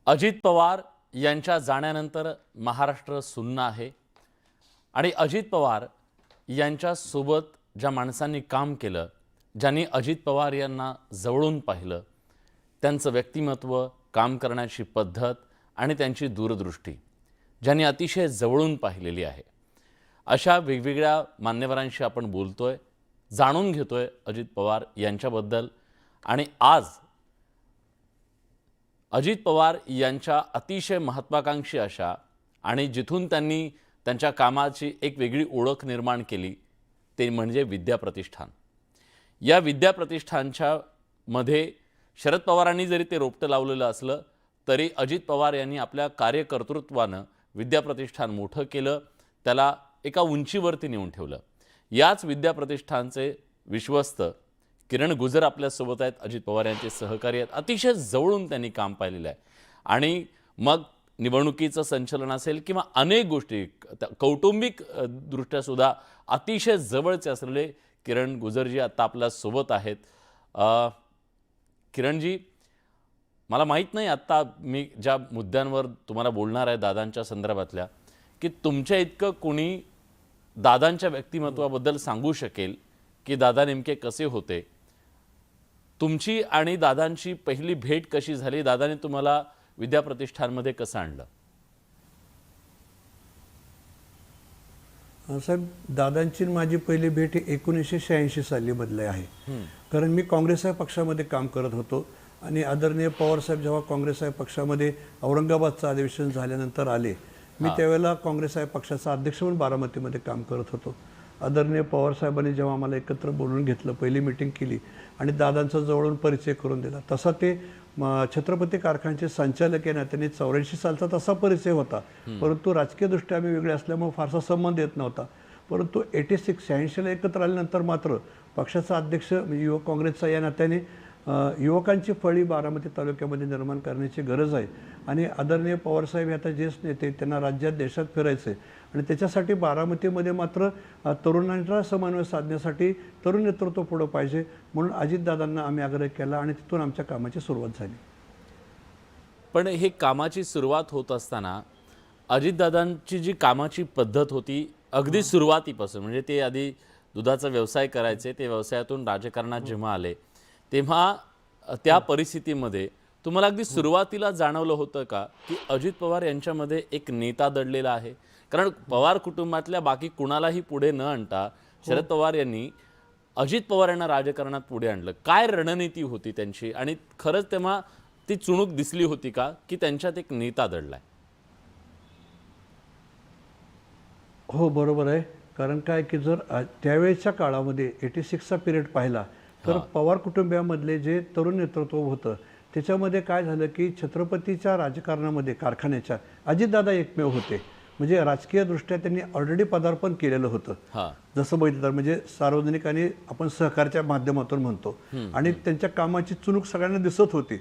अजित पवार यांच्या जाण्यानंतर महाराष्ट्र सुन्न आहे आणि अजित पवार यांच्यासोबत ज्या माणसांनी काम केलं, ज्यांनी अजित पवार यांना जवळून पाहिलं, त्यांचं व्यक्तिमत्व, काम करण्याची पद्धत आणि त्यांची दूरदृष्टी ज्यांनी अतिशय जवळून पाहिलेली आहे, अशा वेगवेगळ्या मान्यवरांशी आपण बोलतोय, जाणून घेतोय अजित पवार यांच्याबद्दल। आणि आज अजित पवार यांच्या अतिशय महत्त्वाकांक्षी अशा आणि जिथून त्यांनी त्यांच्या कामाची एक वेगळी ओळख निर्माण केली ते म्हणजे विद्या प्रतिष्ठान। या विद्या प्रतिष्ठानच्या मध्ये शरद पवारांनी जरी ते रोपटं लावलेलं असलं तरी अजित पवार यांनी आपल्या कार्यकर्तृत्वानं विद्या प्रतिष्ठान मोठं केलं, त्याला एका उंचीवरती नेऊन ठेवलं। याच विद्या प्रतिष्ठानचे विश्वस्त किरण गुजर आपल्यासोबत आहेत, अजित पवार यांचे सहकारी आहेत, अतिशय जवळून त्यांनी काम पाहिलेलं आहे। आणि मग निवडणुकीचं संचलन असेल किंवा अनेक गोष्टी कौटुंबिक दृष्ट्या सुद्धा अतिशय जवळचे असलेले किरण गुजरजी आता आपल्यासोबत आहेत। किरणजी, मला माहीत नाही आत्ता मी ज्या मुद्द्यांवर तुम्हाला बोलणार आहे दादांच्या संदर्भातल्या, की तुमच्या इतकं कोणी दादांच्या व्यक्तिमत्वाबद्दल सांगू शकेल की दादा नेमके कसे होते, तुमची आणि दादांची पहिली भेट कशी झाली, दादाने तुम्हाला विद्या प्रतिष्ठानमध्ये कसं आणलं? साहेब, दादांची माझी पहिली भेट 1986 साली मधली आहे। कारण मी काँग्रेस पक्षामध्ये काम करत होतो आणि आदरणीय पवार साहेब जेव्हा काँग्रेस पक्षामध्ये औरंगाबादचं अधिवेशन झाल्यानंतर आले, मी त्यावेळेला काँग्रेस पक्षाचा अध्यक्ष म्हणून बारामतीमध्ये काम करत होतो। आदरणीय पवार साहेबांनी जेव्हा आम्हाला एकत्र बोलवून घेतलं, पहिली मीटिंग केली आणि दादांचा जवळून परिचय करून दिला, तसा ते छत्रपती कारखान्याचे संचालक आहे ना, त्यांनी 84 सालचा तसा परिचय होता, परंतु राजकीयदृष्ट्या आम्ही वेगळे असल्यामुळे फारसा संबंध येत नव्हता। परंतु 86-86ला एकत्र आल्यानंतर मात्र पक्षाचा अध्यक्ष युवक काँग्रेसचा या नात्याने युवकांची फळी बारामती तालुक्यामध्ये निर्माण करण्याची गरज आहे आणि आदरणीय पवारसाहेब आता ज्येष्ठ नेते, त्यांना राज्यात देशात फिरायचे आणि त्याच्यासाठी बारामतीमध्ये मात्र तरुणांचा समन्वय साधण्यासाठी तरुण नेतृत्व पुढं पाहिजे म्हणून अजितदादांना आम्ही आग्रह केला आणि तिथून आमच्या कामाची सुरुवात झाली। पण हे कामाची सुरुवात होत असताना अजितदादांची जी कामाची पद्धत होती अगदी सुरुवातीपासून, म्हणजे ते आधी दुधाचा व्यवसाय करायचे, ते व्यवसायातून राजकारणात जेव्हा आले तेव्हा त्या परिस्थितीमध्ये तुम्हाला अगदी सुरुवातीला जाणवलं होतं का की अजित पवार यांच्यामध्ये एक नेता दडलेला आहे? कारण पवार कुटुंबातल्या बाकी कुणालाही पुढे न आणता शरद पवार यांनी अजित पवार यांना राजकारणात पुढे आणलं। काय रणनीती होती त्यांची आणि खरंच तेव्हा ती चुणूक दिसली होती का की त्यांच्यात एक नेता दडलाय? हो, बरोबर आहे। कारण काय की जर त्यावेळेच्या काळामध्ये 86चा पिरियड पाहिला तर पवार कुटुंबियामधले जे तरुण नेतृत्व होतं त्याच्यामध्ये काय झालं की छत्रपतीच्या राजकारणामध्ये कारखान्याच्या अजितदादा एकमेव होते, म्हणजे राजकीयदृष्ट्या त्यांनी ऑलरेडी पदार्पण केलेलं होतं। जसं बघितलं तर म्हणजे सार्वजनिक आणि आपण सहकारच्या माध्यमातून म्हणतो आणि त्यांच्या कामाची चुणूक सगळ्यांना दिसत होती,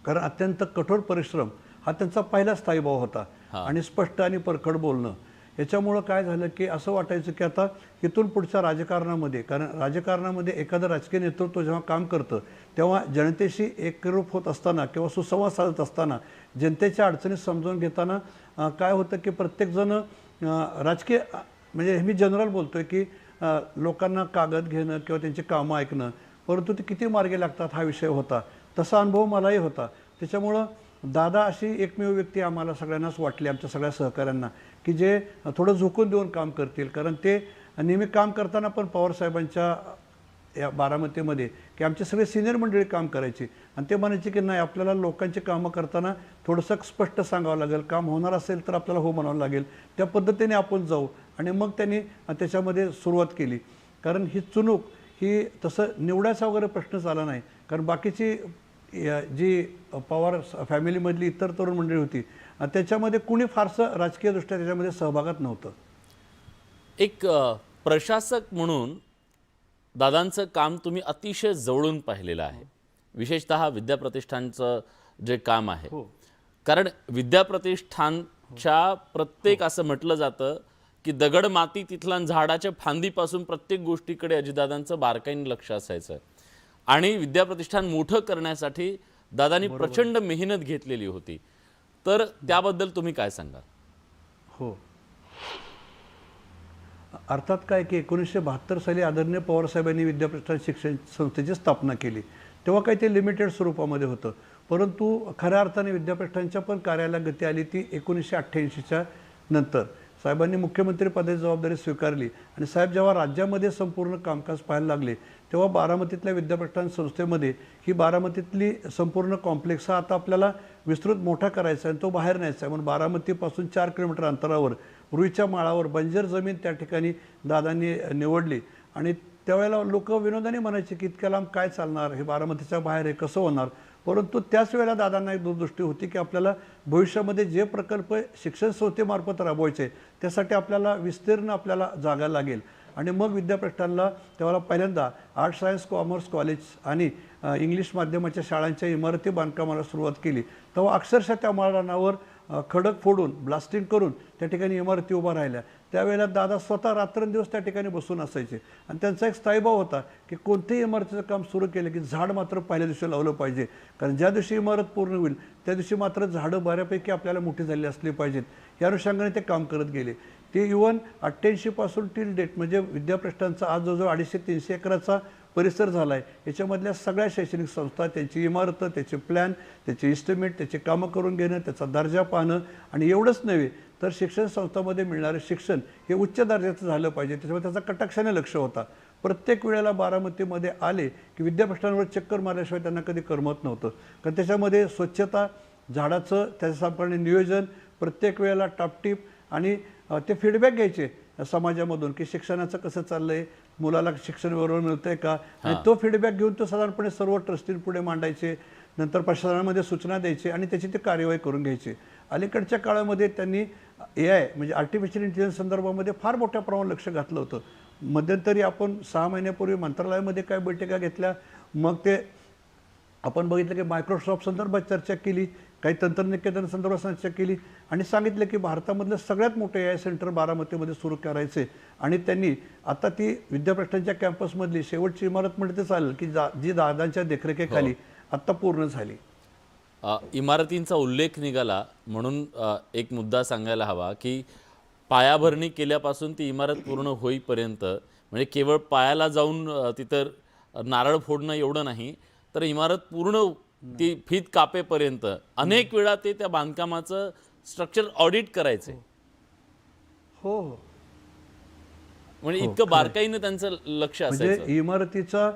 कारण अत्यंत कठोर परिश्रम हा त्यांचा पहिला स्थायीभाव होता आणि स्पष्ट आणि परखड बोलणं। याच्यामुळं काय झालं की असं वाटायचं की आता इथून पुढच्या राजकारणामध्ये, कारण राजकारणामध्ये एखादं राजकीय नेतृत्व जेव्हा काम करतं तेव्हा जनतेशी एकरूप होत असताना किंवा सुसंवाद साधत असताना, जनतेच्या अडचणी समजून घेताना काय होतं की प्रत्येकजण राजकीय, म्हणजे मी जनरल बोलतोय की लोकांना कागद घेणं किंवा त्यांची कामं ऐकणं, परंतु ते किती मार्गी लागतात हा विषय होता। तसा अनुभव मलाही होता। त्याच्यामुळं दादा अशी एकमेव व्यक्ती आम्हाला सगळ्यांनाच वाटली, आमच्या सगळ्या सहकाऱ्यांना, की जे थोडं झुकून देऊन काम करतील। कारण ते नेहमी काम करताना पण पवारसाहेबांच्या या बारामतीमध्ये की आमचे सगळे सिनियर मंडळी काम करायची आणि ते म्हणायचे की नाही, आपल्याला लोकांची कामं करताना थोडंसं स्पष्ट सांगावं लागेल, काम होणार असेल तर आपल्याला हो म्हणावं लागेल, त्या पद्धतीने आपण जाऊ। आणि मग त्यांनी त्याच्यामध्ये सुरुवात केली। कारण ही चुणूक ही तसं निवडायचा वगैरे प्रश्नच आला नाही, कारण बाकीची जी पवार फॅमिलीमधली इतर तरुण मंडळी होती त्याच्यामध्ये कुणी फारसं राजकीयदृष्ट्या त्याच्यामध्ये सहभागात नव्हतं। एक प्रशासक म्हणून दादांचं काम तुम्ही अतिशय जवळून पाहिलेलं आहे, विशेषतः विद्या प्रतिष्ठानचं जे काम आहे। कारण विद्या प्रतिष्ठानच्या प्रत्येक असं म्हटलं जातं की दगड माती तिथला झाडाच्या फांदीपासून प्रत्येक गोष्टीकडे अजितदादांचं बारकाईने लक्ष असायचं आणि विद्या प्रतिष्ठान मोठं करण्यासाठी दादांनी प्रचंड मेहनत घेतलेली होती। तर त्याबद्दल तुम्ही काय सांगाल? हो. अर्थात काय की 1972 साली आदरणीय पवारसाहेबांनी विद्यापीठ शिक्षण संस्थेची स्थापना केली. तेव्हा काही ते लिमिटेड स्वरूपामध्ये होतं, परंतु खऱ्या अर्थाने विद्यापीठांच्या पण कार्याला गती आली ती 1988च्या नंतर. साहेबांनी मुख्यमंत्री पदाची जबाबदारी स्वीकारली आणि साहेब जेव्हा राज्यामध्ये संपूर्ण कामकाज पाहायला लागले तेव्हा बारामतीतल्या विद्यापीठां संस्थेमध्ये ही बारामतीतली संपूर्ण कॉम्प्लेक्स हा आता आपल्याला विस्तृत मोठा करायचा आहे आणि तो बाहेर न्यायचा आहे. म्हणून बारामतीपासून 4 किलोमीटर अंतरावर रुईच्या माळावर बंजर जमीन त्या ठिकाणी दादांनी निवडली आणि त्यावेळेला लोक विनोदाने म्हणायचे की इतक्या लांब काय चालणार, हे बारामतीच्या बाहेर हे कसं होणार. परंतु त्याच वेळेला दादांना एक दूरदृष्टी होती की आपल्याला भविष्यामध्ये जे प्रकल्प शिक्षण संस्थेमार्फत राबवायचे त्यासाठी आपल्याला विस्तीर्ण आपल्याला जागा लागेल. आणि मग विद्यापीठांना त्यावेळेला पहिल्यांदा आर्ट्स सायन्स कॉमर्स कॉलेज आणि इंग्लिश माध्यमाच्या शाळांच्या इमारती बांधकामाला सुरुवात केली. तेव्हा अक्षरशः त्या माळरानावर खडक फोडून ब्लास्टिंग करून त्या ठिकाणी इमारती उभा राहिल्या. त्यावेळेला दादा स्वतः रात्रंदिवस त्या ठिकाणी बसून असायचे आणि त्यांचा एक स्थायीभाव होता की कोणत्याही इमारतीचं काम सुरू केलं की झाड मात्र पहिल्या दिवशी लावलं पाहिजे, कारण ज्या दिवशी इमारत पूर्ण होईल त्या दिवशी मात्र झाडं बऱ्यापैकी आपल्याला मोठी झाली असली पाहिजेत. या अनुषंगाने ते काम करत गेले. ते इव्हन 88 पासून टिल डेट म्हणजे विद्यापीठांचा आज जवळजवळ 250-300 एकराचा परिसर झाला आहे. याच्यामधल्या सगळ्या शैक्षणिक संस्था त्यांची इमारतं, त्याचे प्लॅन, त्याचे इस्टिमेट, त्याचे कामं करून घेणं, त्याचा दर्जा पाहणं आणि एवढंच नव्हे तर शिक्षण संस्थांमध्ये मिळणारे शिक्षण हे उच्च दर्जाचं झालं पाहिजे. त्याच्यामुळे त्याचा कटाक्षाने लक्ष होता. प्रत्येक वेळेला बारामतीमध्ये आले की विद्यापीठांवर चक्कर मारल्याशिवाय त्यांना कधी करमत नव्हतं, कारण त्याच्यामध्ये स्वच्छता, झाडाचं त्याच्याप्रमाणे नियोजन, प्रत्येक वेळेला टापटीप आणि ते फीडबॅक घ्यायचे समाजामधून की शिक्षणाचं कसं चाललं आहे, मुलाला शिक्षण बरोबर मिळतं आहे का, आणि तो फीडबॅक घेऊन तो साधारणपणे सर्व ट्रस्टींपुढे मांडायचे. नंतर प्रशासनामध्ये सूचना द्यायचे आणि त्याची ते कार्यवाही करून घ्यायचे. अलीकडच्या काळामध्ये त्यांनी AI म्हणजे आर्टिफिशियल इंटेलिजन्स संदर्भामध्ये फार मोठ्या प्रमाणात लक्ष घातलं होतं. मध्यंतरी आपण 6 महिन्यापूर्वी मंत्रालयामध्ये काय बैठका घेतल्या, मग ते आपण बघितलं की मायक्रोसॉफ्ट संदर्भात चर्चा केली, काही तंत्रनिकेतन संदर्भात चर्चा केली आणि सांगितलं की भारतामधलं सगळ्यात मोठं AI सेंटर बारामतीमध्ये सुरू करायचे. आणि त्यांनी आता ती विद्यापीठांच्या कॅम्पसमधली शेवटची इमारत म्हणजे ते चालेल की जी दादांच्या देखरेखीखाली आत्ता पूर्ण झाली. इमारतींचा उल्लेख निघाला म्हणून एक मुद्दा सांगायला हवा की पायाभरणी केल्यापासून ती इमारत पूर्ण होईपर्यंत म्हणजे केवळ पायाला जाऊन तिथं नारळ फोडणं एवढं नाही, तर इमारत पूर्ण ती फीत कापेपर्यंत अनेक वेळा ते त्या बांधकामाचं स्ट्रक्चर ऑडिट करायचे. हो हो, म्हणजे इतकं बारकाईनं त्यांचं लक्ष असायचं. म्हणजे इमारतीचा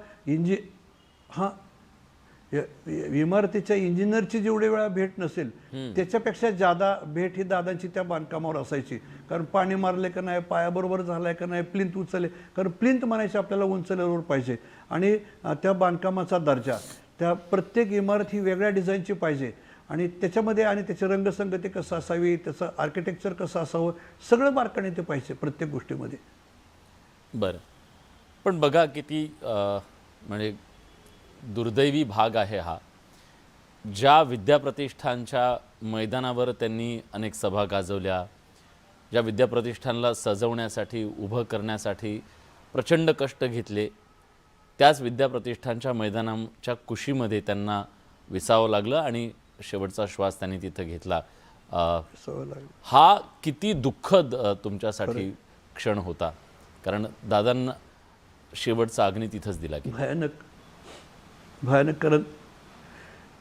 इमारतीच्या इंजिनियरची जेवढी वेळा भेट नसेल त्याच्यापेक्षा जादा भेट ही दादांची त्या बांधकामावर असायची. कारण पाणी मारले का नाही, पायाबरोबर झालाय का नाही, प्लिंथ उचलले, कारण प्लिंथ म्हणायचे आपल्याला उंच लेवलवर पाहिजे आणि त्या बांधकामाचा दर्जा, त्या प्रत्येक इमारत ही वेगळ्या डिझाईनची पाहिजे आणि त्याच्यामध्ये आणि त्याची रंगसंगती कसं असावी, त्याचं आर्किटेक्चर कसं असावं, सगळं बारकाईने ते पाहिजे प्रत्येक गोष्टीमध्ये. बरं, पण बघा किती म्हणजे दुर्दैवी भाग आहे हा. ज्या विद्याप्रतिष्ठानच्या मैदानावर त्यांनी अनेक सभा गाजवल्या, ज्या विद्याप्रतिष्ठानला सजवण्यासाठी उभं करण्यासाठी प्रचंड कष्ट घेतले, त्याच विद्याप्रतिष्ठानच्या मैदानाच्या कुशीमध्ये त्यांना विसावं लागलं आणि शेवटचा श्वास त्यांनी तिथं घेतला. हा किती दुःखद तुमच्यासाठी क्षण होता, कारण दादांना शेवटचा अग्नी तिथंच दिला की भयानक कारण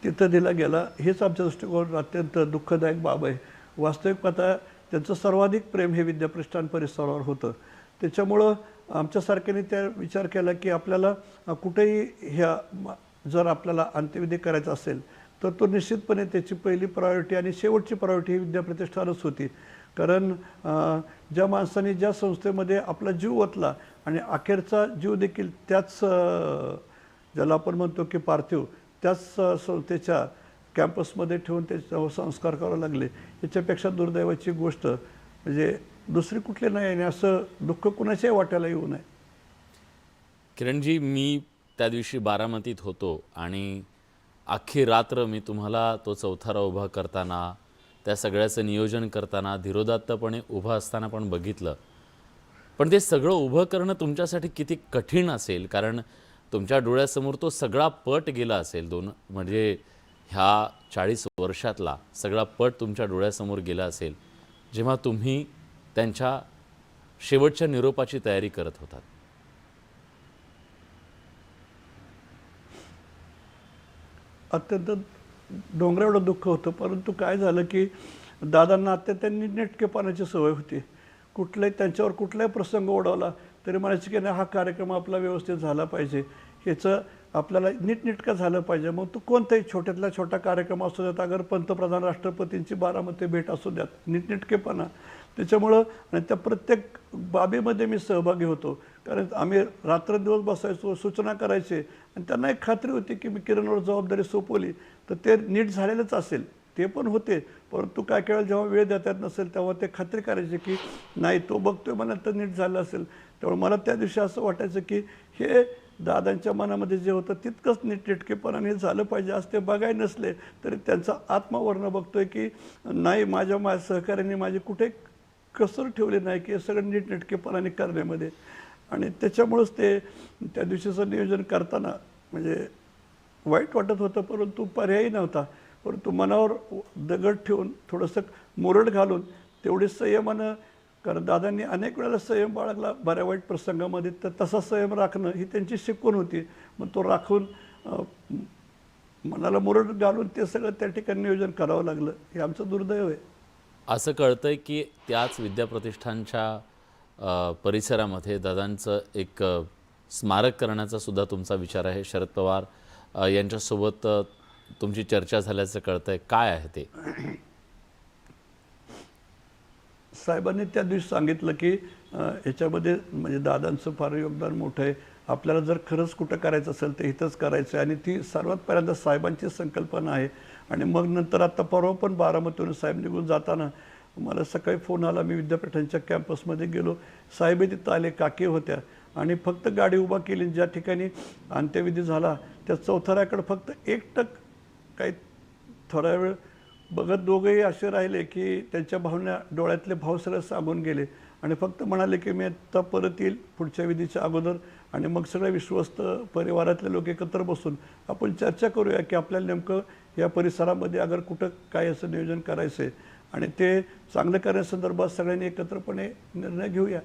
तिथं दिला गेला. हेच आमच्या दृष्टिकोनातून अत्यंत दुःखदायक बाब आहे. वास्तविक पाहता त्यांचं सर्वाधिक प्रेम हे विद्याप्रतिष्ठान परिसरावर होतं. त्याच्यामुळं आमच्यासारख्याने त्या विचार केला की आपल्याला कुठेही ह्या जर आपल्याला अंत्यविधी करायचा असेल तर तो निश्चितपणे त्याची पहिली प्रायोरिटी आणि शेवटची प्रायोरिटी ही विद्याप्रतिष्ठानच होती. कारण ज्या माणसाने ज्या संस्थेमध्ये आपला जीव ओतला आणि अखेरचा जीव देखील त्याच ज्याला आपण म्हणतो की पार्थिव त्याच संस्थेच्या कॅम्पसमध्ये ठेवून त्याच्यावर संस्कार करावे लागले, याच्यापेक्षा दुर्दैवाची गोष्ट म्हणजे दुसरी कुठली नाही आणि असं दुःख कुणाच्याही वाट्याला येऊ नये. किरणजी, मी त्या दिवशी बारामतीत होतो आणि अख्खी रात्र मी तुम्हाला तो चौथारा उभा करताना, त्या सगळ्याचं नियोजन करताना धीरोदात्तपणे उभं असताना पण बघितलं. पण ते सगळं उभं करणं तुमच्यासाठी किती कठीण असेल, कारण तुमच्या डोळ्यासमोर तो सगळा पट गेला असेल. म्हणजे ह्या 40 वर्षातला सगळा पट तुमच्या डोळ्यासमोर गेला असेल जेव्हा तुम्ही त्यांच्या शेवटच्या निरोपाची तयारी करत होतात? अत्यंत डोंगराएवढं दुःख होतं. परंतु काय झालं की दादांना अत्यंत नीटनेटकेपणाची सवय होती. त्यांच्यावर कुठलाही प्रसंग ओढवला तरी म्हणायचे की नाही, हा कार्यक्रम आपला व्यवस्थित झाला पाहिजे, ह्याचं आपल्याला नीटनेटकं झालं पाहिजे. मग तो कोणताही छोट्यातला छोटा कार्यक्रम असू द्यात, अगर पंतप्रधान राष्ट्रपतींची बारामती भेट असू द्यात, नीटनेटकेपणा. त्याच्यामुळं आणि त्या प्रत्येक बाबीमध्ये मी सहभागी होतो. कारण आम्ही रात्रंदिवस बसायचो, सूचना करायचे आणि त्यांना एक खात्री होती की मी किरणवर जबाबदारी सोपवली तर ते नीट झालेलंच असेल. ते पण होते, परंतु काय काय वेळेला जेव्हा वेळ देता येत नसेल तेव्हा ते खात्री करायचे की नाही, तो बघतोय मला तर नीट झालं असेल. त्यामुळे मला त्या दिवशी असं वाटायचं की हे दादांच्या मनामध्ये जे होतं तितकंच नीटनेटकेपणाने झालं पाहिजे. आज ते बघाय नसले तरी त्यांचा आत्मावर्ण बघतोय की नाही, माझ्या सहकार्याने माझी कुठे कसर ठेवली नाही की हे सगळं नीटनेटकेपणाने करण्यामध्ये. आणि त्याच्यामुळंच ते त्या दिवशीचं नियोजन करताना म्हणजे वाईट वाटत होतं, परंतु पर्यायही नव्हता. परंतु मनावर दगड ठेवून थोडंसं मुरड घालून तेवढी संयमानं, कारण दादांनी अनेक वेळेला संयम बाळगला बऱ्या वाईट प्रसंगामध्ये, तर तसा संयम राखणं ही त्यांची शिकवण होती. मग तो राखून मनाला मुरड घालून ते सगळं त्या ठिकाणी नियोजन करावं लागलं. हे आमचं दुर्दैव आहे. असं कळतंय की त्याच विद्याप्रतिष्ठानच्या परिसरामध्ये दादांचं एक स्मारक करण्याचा सुद्धा तुमचा विचार आहे. शरद पवार यांच्यासोबत तुमची चर्चा झाल्याचं कळतंय. काय आहे ते? साहेबांनी त्या दिवशी सांगितलं की याच्यामध्ये म्हणजे दादांचं फार योगदान मोठं आहे. आपल्याला जर खरंच कुठं करायचं असेल तर इथंच करायचं आहे आणि ती सर्वात पहिल्यांदा साहेबांची संकल्पना आहे. आणि मग नंतर आता परवा पण बारामतीवरून साहेब निघून जाताना मला सकाळी फोन आला. मी विद्यापीठांच्या कॅम्पसमध्ये गेलो, साहेब तिथं आले, काकी होत्या आणि फक्त गाडी उभा केली. ज्या ठिकाणी अंत्यविधी झाला त्या चौथऱ्याकडे फक्त एकटक काही थोडा वेळ बघत दोघंही असे राहिले की त्यांच्या भावना, डोळ्यातले भाव सगळे सांगून गेले आणि फक्त म्हणाले की मी आता परत येईल पुढच्या विधीच्या अगोदर आणि मग सगळे विश्वस्त परिवारातले लोक एकत्र बसून आपण चर्चा करूया की आपल्याला नेमकं या परिसरामध्ये अगर कुठं काय असं नियोजन करायचं आहे आणि ते चांगलं करण्यासंदर्भात सगळ्यांनी एकत्रपणे निर्णय घेऊया.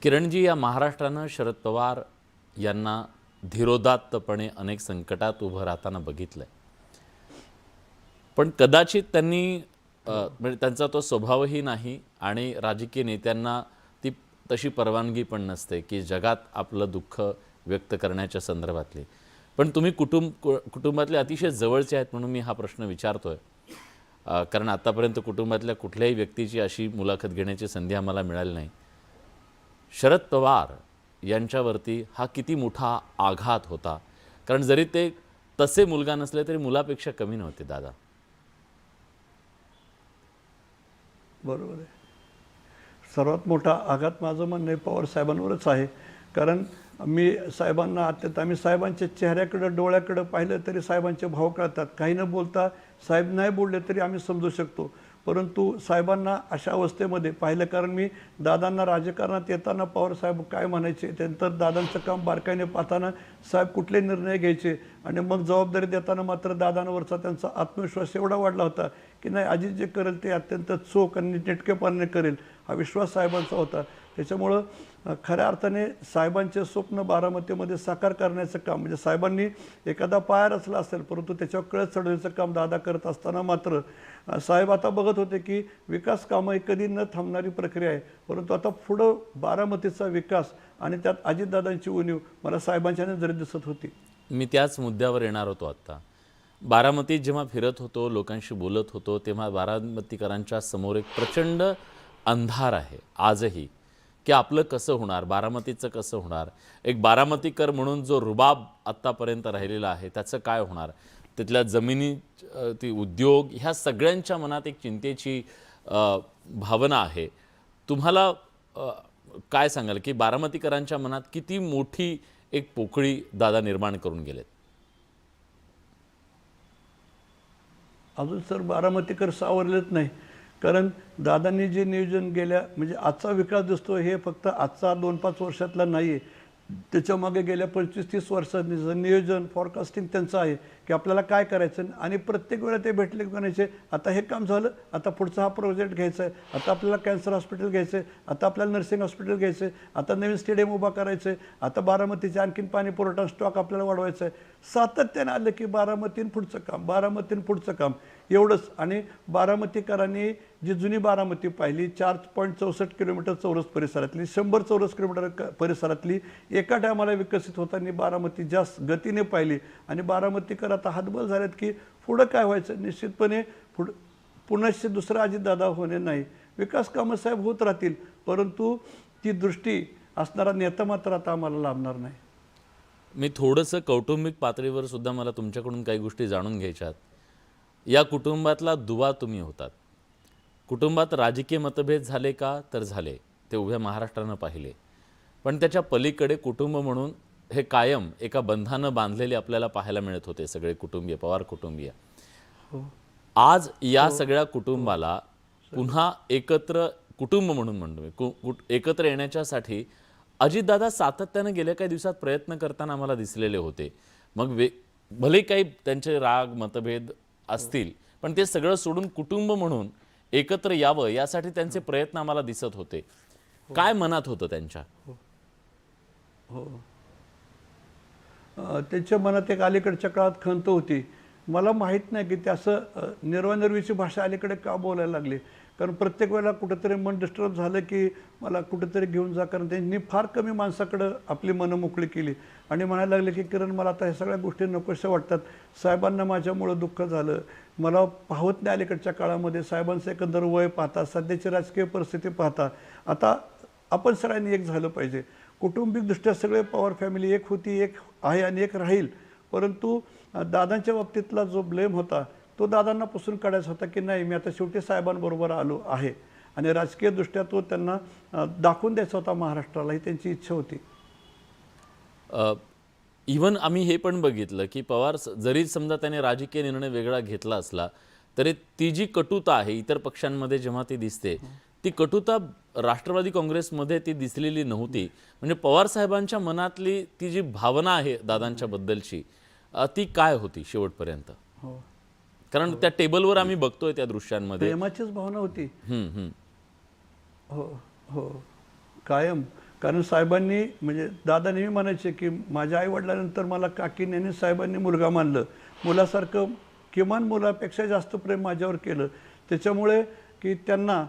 किरणजी, या महाराष्ट्रानं शरद पवार यांना धीरोदात्तपणे अनेक संकटात उभं राहताना बघितलंय. पण कदाचित त्यांनी म्हणजे त्यांचा तो स्वभावही नाही आणि राजकीय नेत्यांना ती तशी परवानगी पण नसते की जगात आपलं दुःख व्यक्त करण्याच्या संदर्भातली. पण तुम्ही कुटुंबातले अतिशय जवळचे आहेत म्हणून मी हा प्रश्न विचारतोय. कारण आतापर्यंत कुटुंबातल्या कुठल्याही व्यक्तीची अशी मुलाखत घेण्याची संधी आम्हाला मिळाली नाही. शरद पवार यांच्यावरती हा किती मोठा आघात होता, कारण जरी ते तसे मुलगा नसले तरी मुलापेक्षा कमी नव्हते दादा. बरोबर आहे. सर्वात मोठा आघात माझं म्हणणं आहे पवार साहेबांवरच आहे. कारण मी साहेबांना आम्ही साहेबांच्या चेहऱ्याकडं, डोळ्याकडं पाहिलं तरी साहेबांचे भाव कळतात. काही न बोलता साहेब नाही बोलले तरी आम्ही समजू शकतो. परंतु साहेबांना अशा अवस्थेमध्ये पाहिलं, कारण मी दादांना राजकारणात येताना पवार साहेब काय म्हणायचे, त्यानंतर दादांचं काम बारकाईने पाहताना साहेब कुठले निर्णय घ्यायचे आणि मग जबाबदारी देताना मात्र दादांवरचा त्यांचा आत्मविश्वास एवढा वाढला होता की नाही, अजित जे करेल ते अत्यंत चोख आणि नेटकेपणाने करेल, हा विश्वास साहेबांचा होता. त्याच्यामुळं खऱ्या अर्थाने साहेबांचे स्वप्न बारामतीमध्ये साकार करण्याचं काम, म्हणजे साहेबांनी एखादा पाया रचला असेल परंतु त्याच्यावर कळत चढवण्याचं काम दादा करत असताना मात्र साहेब आता बघत होते की विकास कामं ही कधी न थांबणारी प्रक्रिया आहे. परंतु आता पुढं बारामतीचा विकास आणि त्यात अजितदादांची उणीव मला साहेबांच्या नजरेत दिसत होती. मी त्याच मुद्द्यावर येणार होतो. आत्ता बारामतीत जेव्हा फिरत होतो, लोकांशी बोलत होतो, तेव्हा बारामतीकरांच्या समोर एक प्रचंड अंधार आहे आजही की आपलं कसं होणार, बारामतीचं कसं होणार. एक बारामतीकर म्हणून जो रुबाब आत्तापर्यंत राहिलेला आहे त्याचं काय होणार, तिथल्या जमिनी, ती उद्योग, ह्या सगळ्यांच्या मनात एक चिंतेची भावना आहे. तुम्हाला काय सांगाल की बारामतीकरांच्या मनात किती मोठी एक पोकळी दादा निर्माण करून गेलेत? अजून सर बारामतीकर सावरलेच नाही. कारण दादांनी जे नियोजन गेल्या म्हणजे आजचा विकास दिसतो हे फक्त आजचा 2-5 वर्षातला नाही आहे. त्याच्यामागे गेल्या 25-30 वर्षांचं नियोजन फॉरकास्टिंग त्यांचं आहे की आपल्याला काय करायचं आणि प्रत्येक वेळा ते भेटले की म्हणायचे आता हे काम झालं, आता पुढचा हा प्रोजेक्ट घ्यायचा आहे, आता आपल्याला कॅन्सर हॉस्पिटल घ्यायचं आहे, आता आपल्याला नर्सिंग हॉस्पिटल घ्यायचं आहे, आता नवीन स्टेडियम उभा करायचं आहे, आता बारामतीचे आणखीन पाणी पुरवठा स्टॉक आपल्याला वाढवायचा आहे. सातत्याने आलं की बारामतीन पुढचं काम, बारामतीन पुढचं काम एवढंच. आणि बारामतीकरांनी जी जुनी बारामती पाहिली 4.64 किलोमीटर चौरस परिसरातली, 100 चौरस किलोमीटर परिसरातली एका टायमाला विकसित होताना बारामती जास्त गतीने पाहिली. आणि बारामतीकर आता हातबल झालेत की पुढं काय व्हायचं निश्चितपणे पुनश्च दुसरा अजितदादा होणे नाही. विकास कामं साहेब होत राहतील, परंतु ती दृष्टी असणारा नेता मात्र आता आम्हाला लाभणार नाही. मी थोडंसं कौटुंबिक पातळीवर सुद्धा मला तुमच्याकडून काही गोष्टी जाणून घ्यायच्यात. या कुटुंबातला दुवा तुम्ही होतात. कुटुंबात राजकीय मतभेद झाले का तर झाले, ते उभ्या महाराष्ट्रानं पाहिले. पण त्याच्या पलीकडे कुटुंब म्हणून हे कायम एका बंधानं बांधलेले आपल्याला पाहायला मिळत होते सगळे कुटुंबीय, पवार कुटुंबीय. आज या सगळ्या कुटुंबाला पुन्हा एकत्र कुटुंब म्हणून म्हणतो मी एकत्र येण्याच्यासाठी अजितदादा सातत्यानं गेल्या काही दिवसात प्रयत्न करताना आम्हाला दिसलेले होते. मग भले काही त्यांचे राग मतभेद असतील, पण ते सगळं सोडून कुटुंब म्हणून एकत्र यावं यासाठी त्यांचे प्रयत्न आम्हाला दिसत होते. काय मनात होतं त्यांच्या? हो, त्यांच्या मनात एक अलीकडच्या काळात खंत होती. मला माहीत नाही की ते असं निर्वानिर्वीची भाषा अलीकडे का बोलायला लागली. कारण प्रत्येक वेळेला कुठंतरी मन डिस्टर्ब झालं की मला कुठंतरी घेऊन जा. कारण त्यांनी फार कमी माणसाकडं आपली मनं मोकळी केली आणि म्हणायला लागले की किरण मला आता ह्या सगळ्या गोष्टी नकोशा वाटतात. साहेबांना माझ्यामुळं दुःख झालं, मला पाहत नाही अलीकडच्या काळामध्ये. साहेबांचं एकंदर वय पाहता, सध्याची राजकीय परिस्थिती पाहता आता आपण सगळ्यांनी एक झालं पाहिजे. कौटुंबिकदृष्ट्या सगळे पवार फॅमिली एक होती, एक आहे आणि एक राहील. परंतु दादांच्या बाबतीतला जो ब्लेम होता तो दादांना पुसून काढायचा होता की नाही, मी आता शेवटी साहेबांबरोबर आलो आहे आणि राजकीयदृष्ट्या तो त्यांना दाखवून द्यायचा होता महाराष्ट्राला, ही त्यांची इच्छा होती. इव्हन आम्ही हे पण बघितलं की पवार जरी समजा त्याने राजकीय निर्णय वेगळा घेतला असला तरी ती जी कटुता आहे इतर पक्षांमध्ये जेव्हा ती दिसते, ती कटुता राष्ट्रवादी काँग्रेसमध्ये ती दिसलेली नव्हती. म्हणजे पवार साहेबांच्या मनातली ती जी भावना आहे दादांच्या बद्दलची ती काय होती शेवटपर्यंत? हो, कारण त्या टेबलवर आम्ही बघतोय त्या दृश्यांमध्ये प्रेमाचीच भावना होती. हम्म. हो हो, कायम. कारण साहेबांनी म्हणजे दादा नेहमी म्हणायचे की माझ्या आईवडिलांनंतर मला काकीने साहेबांनी मुलगा मानलं, मुलासारखं किमान मुलापेक्षा जास्त प्रेम माझ्यावर केलं. त्याच्यामुळे की त्यांना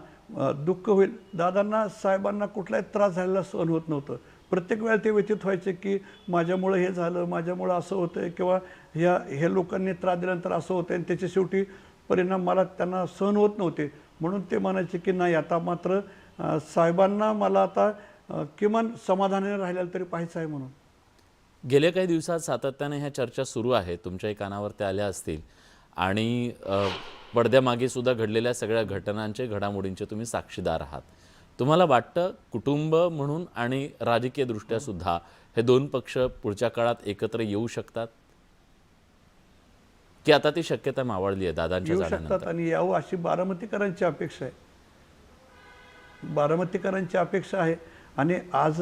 दुःख होईल, दादांना साहेबांना कुठलाही त्रास झालेला सहन होत नव्हतं. प्रत्येक वेळा ते व्यतीत व्हायचे की माझ्यामुळं हे झालं, माझ्यामुळं असं होतंय किंवा हे लोकांनी त्रास दिल्यानंतर असं होतंय आणि त्याचे शेवटी परिणाम मला त्यांना सहन होत नव्हते. म्हणून ते म्हणायचे की नाही, आता मात्र साहेबांना मला आता किमान समाधानाने राहिलेलं तरी पाहायचं आहे म्हणून. गेल्या काही दिवसात सातत्याने ह्या चर्चा सुरू आहेत, तुमच्याही कानावर त्या आल्या असतील आणि पडद्यामागे सुद्धा घडलेल्या सगळ्या घटनांचे घडामोडींचे तुम्ही साक्षीदार आहात. तुम्हाला वाटतं कुटुंब म्हणून आणि राजकीय दृष्ट्या सुद्धा हे दोन पक्ष पुढच्या काळात एकत्र येऊ शकतात की आता ती शक्यता मावळली आहे दादांच्या येऊ शकतात जाण्यानंतर? आणि यावं अशी बारामतीकरांची अपेक्षा आहे. बारामतीकरांची अपेक्षा आहे. आणि आज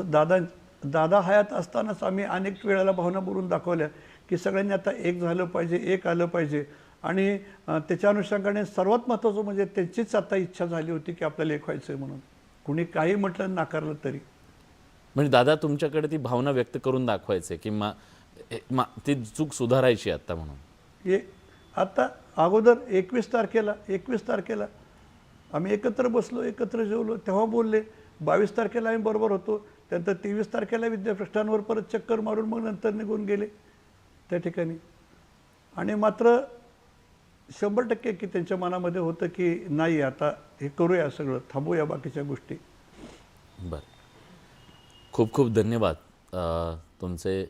दादा हयात असतानाच आम्ही अनेक वेळेला भावना बोलून दाखवल्या की सगळ्यांनी आता एक झालं पाहिजे, एक आलं पाहिजे. आणि त्याच्या अनुषंगाने सर्वात महत्त्वाचं म्हणजे त्यांचीच आता इच्छा झाली होती की आपल्याला एक व्हायचं आहे म्हणून. कुणी काही म्हटलं नाकारलं तरी. म्हणजे दादा तुमच्याकडे ती भावना व्यक्त करून दाखवायचे किंवा ती चूक सुधारायची आता म्हणून? हे आता अगोदर 21 तारखेला आम्ही एकत्र बसलो, एकत्र जेवलो, तेव्हा बोलले. 22 तारखेला आम्ही बरोबर होतो. त्यानंतर 23 तारखेला विद्यापीठांवर परत चक्कर मारून मग नंतर निघून गेले त्या ठिकाणी. आणि मात्र 100% की त्यांच्या मनामध्ये होतं की नाही, आता हे करूया, सगळं थांबूया बाकीच्या गोष्टी. बरं, खूप खूप धन्यवाद तुमचे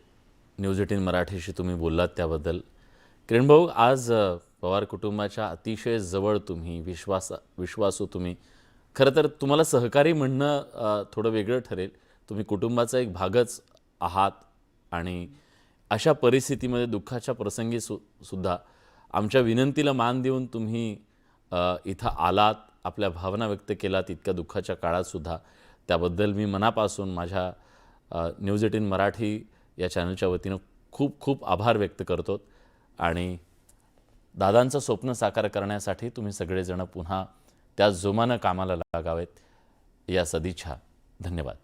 न्यूज 18 मराठीशी तुम्ही बोललात त्याबद्दल. किरण भाऊ, आज पवार कुटुंबाच्या अतिशय जवळ तुम्ही, विश्वासू तुम्ही. खरं तर तुम्हाला सहकारी म्हणणं थोडं वेगळं ठरेल. तुम्ही कुटुंबाचा एक भागच आहात आणि अशा परिस्थितीमध्ये दुःखाच्या प्रसंगी सुद्धा आमच्या विनंतीला मान देऊन तुम्ही इथं आलात, आपल्या भावना व्यक्त केलात इतक्या दुःखाच्या काळातसुद्धा. त्याबद्दल मी मनापासून माझ्या न्यूज 18 मराठी या चॅनलच्या वतीनं खूप खूप आभार व्यक्त करतो आणि दादांचं स्वप्न साकार करण्यासाठी तुम्ही सगळेजण पुन्हा त्या जोमानं कामाला लागावेत या सदिच्छा. धन्यवाद.